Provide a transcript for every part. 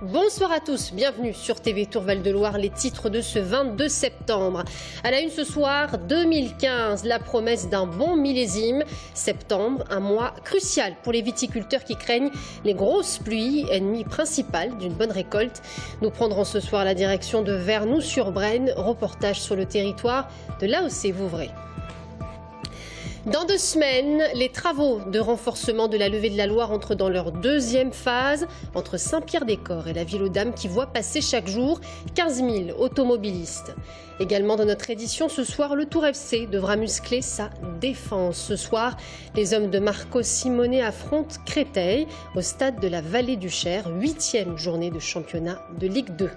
Bonsoir à tous, bienvenue sur TV Tour Val-de-Loire, les titres de ce 22 septembre. À la une ce soir, 2015, la promesse d'un bon millésime. Septembre, un mois crucial pour les viticulteurs qui craignent les grosses pluies, ennemi principal d'une bonne récolte. Nous prendrons ce soir la direction de Vernoux-sur-Brenne, reportage sur le territoire de l'AOC Vouvray. Dans 2 semaines, les travaux de renforcement de la levée de la Loire entrent dans leur deuxième phase entre Saint-Pierre-des-Corps et la ville aux Dames qui voit passer chaque jour 15 000 automobilistes. Également dans notre édition ce soir, le Tour FC devra muscler sa défense. Ce soir, les hommes de Marco Simonet affrontent Créteil au stade de la Vallée du Cher, 8e journée de championnat de Ligue 2.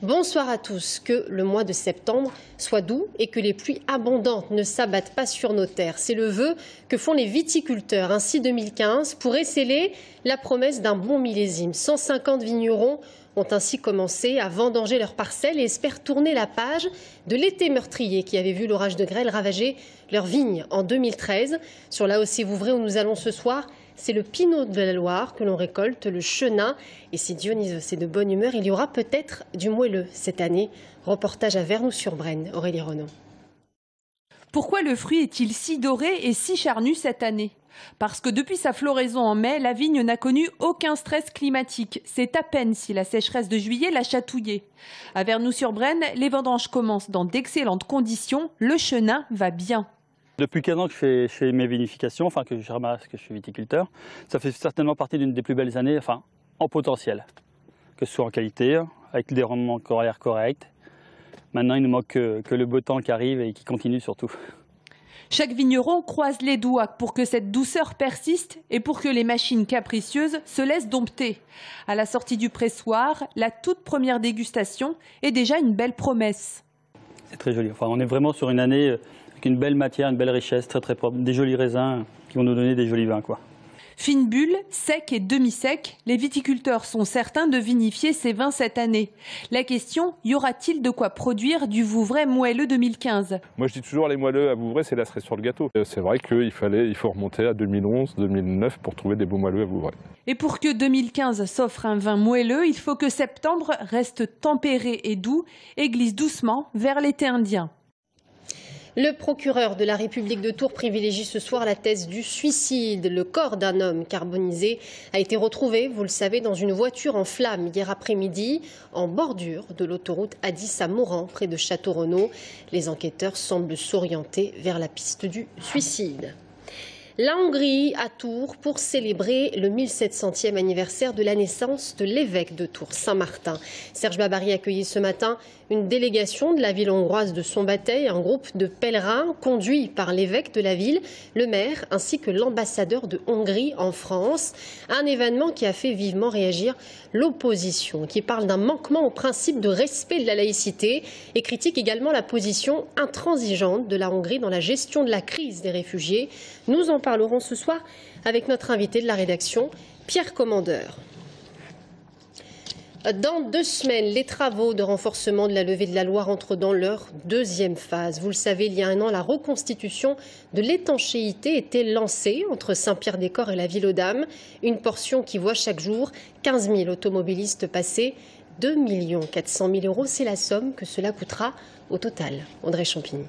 Bonsoir à tous, que le mois de septembre soit doux et que les pluies abondantes ne s'abattent pas sur nos terres. C'est le vœu que font les viticulteurs. Ainsi, 2015 pourrait sceller la promesse d'un bon millésime. 150 vignerons ont ainsi commencé à vendanger leurs parcelles et espèrent tourner la page de l'été meurtrier qui avait vu l'orage de grêle ravager leurs vignes en 2013. Sur l'AOC Vouvray où nous allons ce soir, c'est le pinot de la Loire que l'on récolte, le chenin. Et si Dionysos est de bonne humeur, il y aura peut-être du moelleux cette année. Reportage à Vernoux-sur-Brenne, Aurélie Renaud. Pourquoi le fruit est-il si doré et si charnu cette année ? Parce que depuis sa floraison en mai, la vigne n'a connu aucun stress climatique. C'est à peine si la sécheresse de juillet l'a chatouillé. À Vernoux-sur-Brenne, les vendanges commencent dans d'excellentes conditions. Le chenin va bien. Depuis 15 ans que je fais mes vinifications, enfin que je ramasse, que je suis viticulteur, ça fait certainement partie d'une des plus belles années, enfin en potentiel, que ce soit en qualité, avec des rendements corolaires corrects. Maintenant, il nous manque que le beau temps qui arrive et qui continue surtout. Chaque vigneron croise les doigts pour que cette douceur persiste et pour que les machines capricieuses se laissent dompter. À la sortie du pressoir, la toute première dégustation est déjà une belle promesse. C'est très joli. Enfin, on est vraiment sur une année avec une belle matière, une belle richesse, très très propre, des jolis raisins qui vont nous donner des jolis vins, quoi. Fine bulle, sec et demi-sec, les viticulteurs sont certains de vinifier ces vins cette année. La question, y aura-t-il de quoi produire du Vouvray moelleux 2015 ? Moi je dis toujours les moelleux à Vouvray, c'est la cerise sur le gâteau. C'est vrai qu'il faut remonter à 2011, 2009 pour trouver des beaux moelleux à Vouvray. Et pour que 2015 s'offre un vin moelleux, il faut que septembre reste tempéré et doux et glisse doucement vers l'été indien. Le procureur de la République de Tours privilégie ce soir la thèse du suicide. Le corps d'un homme carbonisé a été retrouvé, vous le savez, dans une voiture en flammes hier après-midi, en bordure de l'autoroute A10 à Moran, près de Château-Renaud. Les enquêteurs semblent s'orienter vers la piste du suicide. La Hongrie à Tours pour célébrer le 1700e anniversaire de la naissance de l'évêque de Tours, Saint-Martin. Serge Babary accueillit ce matin une délégation de la ville hongroise de son baptême, un groupe de pèlerins conduits par l'évêque de la ville, le maire ainsi que l'ambassadeur de Hongrie en France. Un événement qui a fait vivement réagir l'opposition, qui parle d'un manquement au principe de respect de la laïcité et critique également la position intransigeante de la Hongrie dans la gestion de la crise des réfugiés. Nous en parlerons ce soir avec notre invité de la rédaction, Pierre Commandeur. Dans 2 semaines, les travaux de renforcement de la levée de la Loire entrent dans leur deuxième phase. Vous le savez, il y a 1 an, la reconstitution de l'étanchéité était lancée entre Saint-Pierre-des-Corps et la ville aux Dames. Une portion qui voit chaque jour 15 000 automobilistes passer. 2 400 000 €, c'est la somme que cela coûtera au total. André Champigny.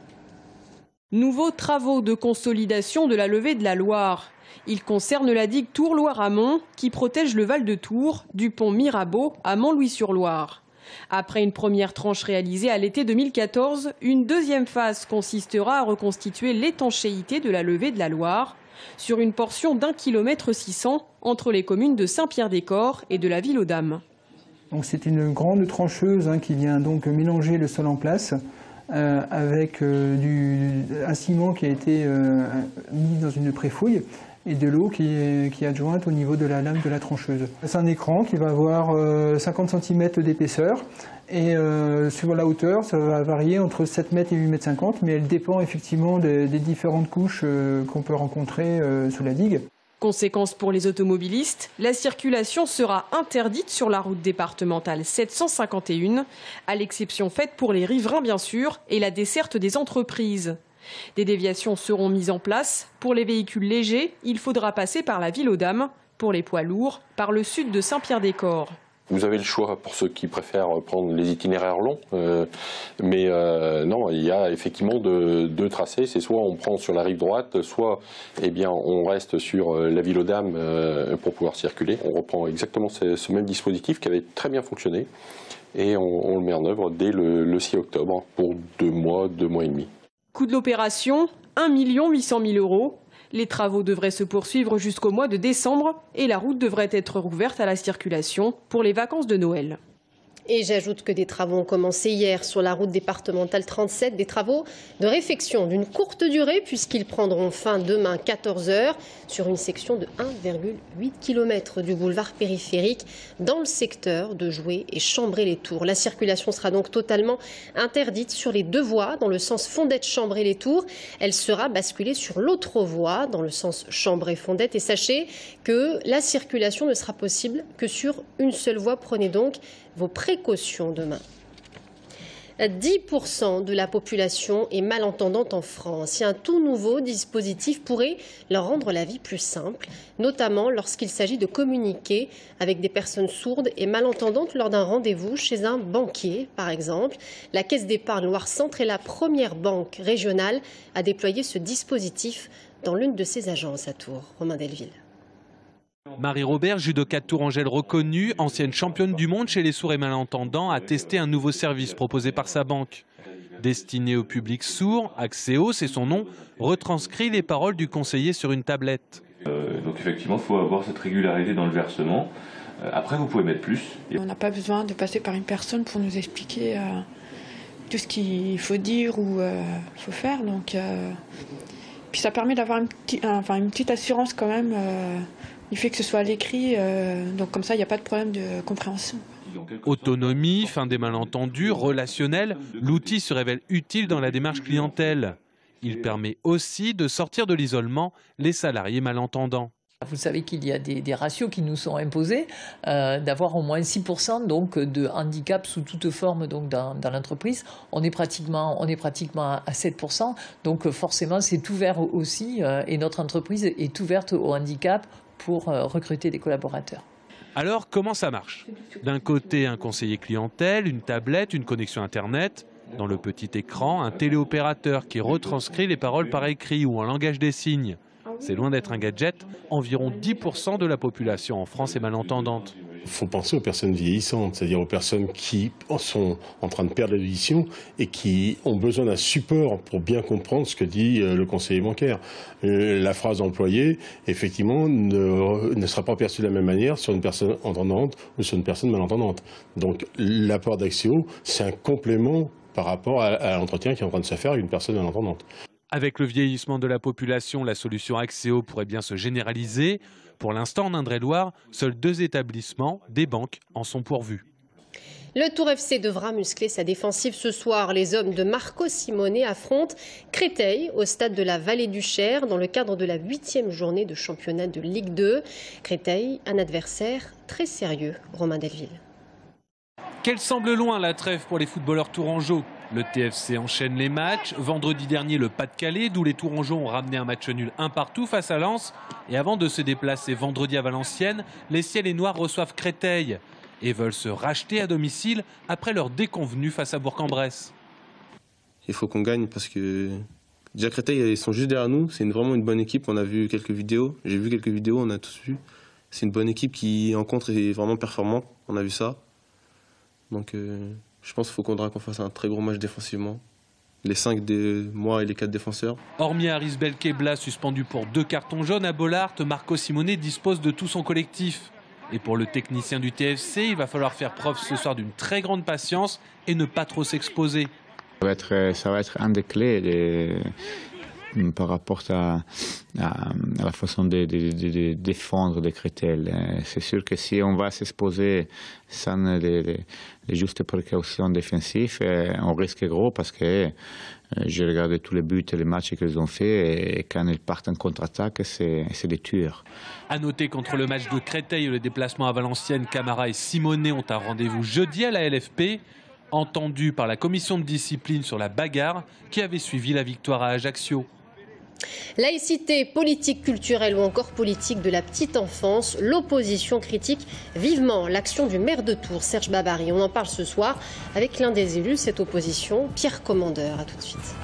Nouveaux travaux de consolidation de la levée de la Loire. Ils concernent la digue Tours-Loire-Amont qui protège le Val de Tours du pont Mirabeau à Montlouis-sur-Loire. Après une première tranche réalisée à l'été 2014, une deuxième phase consistera à reconstituer l'étanchéité de la levée de la Loire sur une portion d'1,6 km entre les communes de Saint-Pierre-des-Corps et de la ville aux Dames. C'est une grande trancheuse qui vient donc mélanger le sol en place avec un ciment qui a été mis dans une préfouille et de l'eau qui est adjointe au niveau de la lame de la trancheuse. C'est un écran qui va avoir 50 cm d'épaisseur et sur la hauteur, ça va varier entre 7 mètres et 8,50 m, mais elle dépend effectivement des différentes couches qu'on peut rencontrer sous la digue. Conséquence pour les automobilistes, la circulation sera interdite sur la route départementale 751, à l'exception faite pour les riverains bien sûr et la desserte des entreprises. Des déviations seront mises en place. Pour les véhicules légers, il faudra passer par la ville aux Dames, Pour les poids lourds, par le sud de Saint-Pierre-des-Corps. Vous avez le choix pour ceux qui préfèrent prendre les itinéraires longs, mais non, il y a effectivement deux tracés. C'est soit on prend sur la rive droite, soit on reste sur la ville aux Dames pour pouvoir circuler. On reprend exactement ce même dispositif qui avait très bien fonctionné et on le met en œuvre dès le 6 octobre pour 2 mois et demi. Coût de l'opération, 1 800 000 €. Les travaux devraient se poursuivre jusqu'au mois de décembre et la route devrait être rouverte à la circulation pour les vacances de Noël. Et j'ajoute que des travaux ont commencé hier sur la route départementale 37, des travaux de réfection d'une courte durée puisqu'ils prendront fin demain 14 h sur une section de 1,8 km du boulevard périphérique dans le secteur de Joué et Chambray-les-Tours. La circulation sera donc totalement interdite sur les 2 voies dans le sens Fondette-Chambray-les-Tours. Elle sera basculée sur l'autre voie dans le sens Chambray-Fondette. Et sachez que la circulation ne sera possible que sur une seule voie. Prenez donc vos précautions demain. 10% de la population est malentendante en France. Et un tout nouveau dispositif pourrait leur rendre la vie plus simple, notamment lorsqu'il s'agit de communiquer avec des personnes sourdes et malentendantes lors d'un rendez-vous chez un banquier, par exemple. La Caisse d'épargne Loire-Centre est la première banque régionale à déployer ce dispositif dans l'une de ses agences à Tours. Romain Delville. Marie-Robert, judoka tourangelle reconnue, ancienne championne du monde chez les sourds et malentendants, a testé un nouveau service proposé par sa banque. Destiné au public sourd, Axéo, c'est son nom, retranscrit les paroles du conseiller sur une tablette. Donc effectivement, il faut avoir cette régularité dans le versement. Après, vous pouvez mettre plus. On n'a pas besoin de passer par une personne pour nous expliquer tout ce qu'il faut dire ou il faut faire. Donc, puis ça permet d'avoir une petite assurance quand même. Il fait que ce soit à l'écrit, donc comme ça, il n'y a pas de problème de compréhension. Autonomie, fin des malentendus, relationnel, l'outil se révèle utile dans la démarche clientèle. Il permet aussi de sortir de l'isolement les salariés malentendants. Vous savez qu'il y a des ratios qui nous sont imposés, d'avoir au moins 6% donc, de handicap sous toute forme donc, dans l'entreprise. On est pratiquement à 7%, donc forcément c'est ouvert aussi, et notre entreprise est ouverte au handicap pour recruter des collaborateurs. Alors, comment ça marche? D'un côté, un conseiller clientèle, une tablette, une connexion Internet. Dans le petit écran, un téléopérateur qui retranscrit les paroles par écrit ou en langage des signes. C'est loin d'être un gadget. Environ 10% de la population en France est malentendante. Il faut penser aux personnes vieillissantes, c'est-à-dire aux personnes qui sont en train de perdre l'audition et qui ont besoin d'un support pour bien comprendre ce que dit le conseiller bancaire. La phrase employée, effectivement, ne sera pas perçue de la même manière sur une personne entendante ou sur une personne malentendante. Donc l'apport d'Axéo, c'est un complément par rapport à l'entretien qui est en train de se faire avec une personne malentendante. Avec le vieillissement de la population, la solution Axéo pourrait bien se généraliser. Pour l'instant, en Indre-et-Loire, seuls 2 établissements, des banques, en sont pourvus. Le Tour FC devra muscler sa défensive ce soir. Les hommes de Marco Simone affrontent Créteil au stade de la Vallée du Cher dans le cadre de la 8e journée de championnat de Ligue 2. Créteil, un adversaire très sérieux. Romain Delville. Qu'elle semble loin la trêve pour les footballeurs tourangeaux. Le TFC enchaîne les matchs. Vendredi dernier, le Pas-de-Calais, d'où les Tourangeaux ont ramené un match nul 1-1 face à Lens. Et avant de se déplacer vendredi à Valenciennes, les Ciels et Noirs reçoivent Créteil et veulent se racheter à domicile après leur déconvenue face à Bourg-en-Bresse. Il faut qu'on gagne parce que déjà Créteil, ils sont juste derrière nous. C'est vraiment une bonne équipe. On a vu quelques vidéos. J'ai vu quelques vidéos, on a tous vu. C'est une bonne équipe qui, en contre, est vraiment performante. On a vu ça. Donc je pense qu'il faut qu'on fasse un très gros match défensivement. Les 5 moi et les 4 défenseurs. Hormis Aris Belkebla suspendu pour 2 cartons jaunes à Bollaert, Marco Simone dispose de tout son collectif. Et pour le technicien du TFC, il va falloir faire preuve ce soir d'une très grande patience et ne pas trop s'exposer. Ça va être un des clés par rapport à la façon de défendre les Créteil. C'est sûr que si on va s'exposer sans les justes précautions défensives, on risque gros parce que j'ai regardé tous les buts et les matchs qu'ils ont fait et quand ils partent en contre-attaque, c'est des tueurs. À noter qu'entre le match de Créteil et le déplacement à Valenciennes, Camara et Simone ont un rendez-vous jeudi à la LFP, entendu par la commission de discipline sur la bagarre qui avait suivi la victoire à Ajaccio. Laïcité, politique culturelle ou encore politique de la petite enfance, l'opposition critique vivement l'action du maire de Tours, Serge Babary. On en parle ce soir avec l'un des élus de cette opposition, Pierre Commandeur. A tout de suite.